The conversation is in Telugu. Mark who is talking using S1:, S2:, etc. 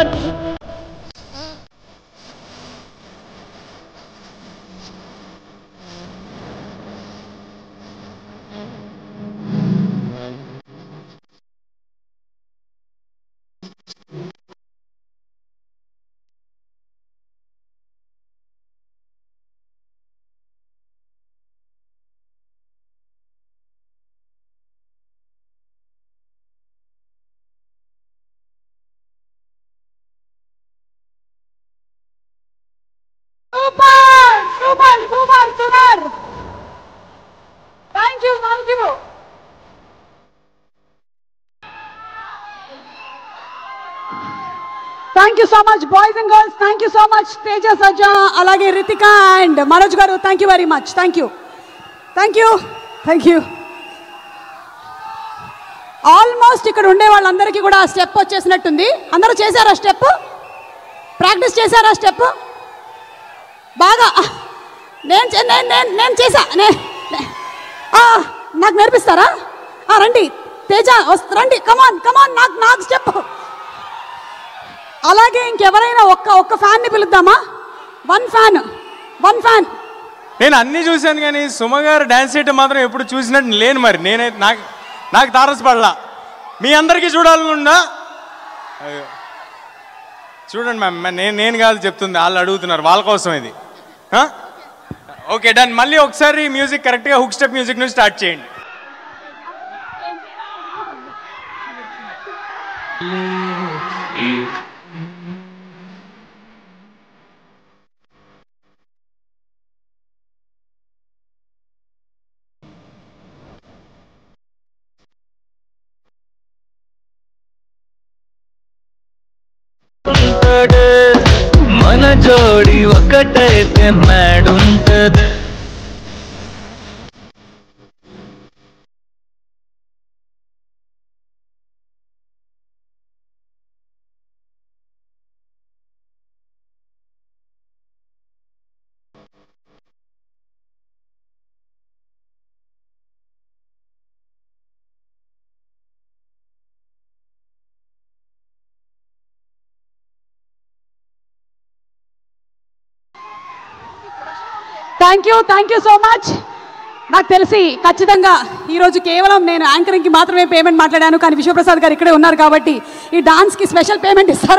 S1: Much.
S2: Super. Thank you. Thank you so much, boys and girls. Thank you so much, Teja Sajja, alage Ritika and Manoj garu. Thank you very much. Thank you. Almost ఇక్కడ ఉండే వాళ్ళందరికీ కూడా ఆ స్టెప్ వచ్చేసినట్టుంది. అందరూ చేశారా స్టెప్? ప్రాక్టీస్ చేశారా స్టెప్? బాగా నేను చేశా. నాకు నేర్పిస్తారా? రండి తేజ, రండి, కమాన్ నాకు స్టెప్. అలాగే ఇంకెవరైనా ఒక్క ఫ్యాన్ని పిలుద్దామా? One fan.
S3: నేను అన్నీ చూశాను కానీ సుమ గారు డ్యాన్స్ చేయటం మాత్రం ఎప్పుడు చూసినట్టు లేను. మరి నేనైతే నాకు తారసపడలా. మీ అందరికీ చూడాలనుందా? చూడండి మ్యామ్, నేను కాదు చెప్తుంది, వాళ్ళు అడుగుతున్నారు, వాళ్ళ కోసం ఇది. Okay done. మళ్ళీ ఒకసారి మ్యూజిక్ కరెక్ట్గా హుక్ స్టెప్ మ్యూజిక్ నుంచి స్టార్ట్ చేయండి.
S1: మన జోడి ఒకటైతే మాడుంటది.
S2: Thank you so much. నాకు తెలిసి ఖచ్చితంగా ఈరోజు కేవలం నేను యాంకరింగ్కి మాత్రమే పేమెంట్ మాట్లాడాను, కానీ విశ్వప్రసాద్ గారు ఇక్కడే ఉన్నారు కాబట్టి ఈ డాన్స్కి స్పెషల్ పేమెంట్ ఇస్తారు.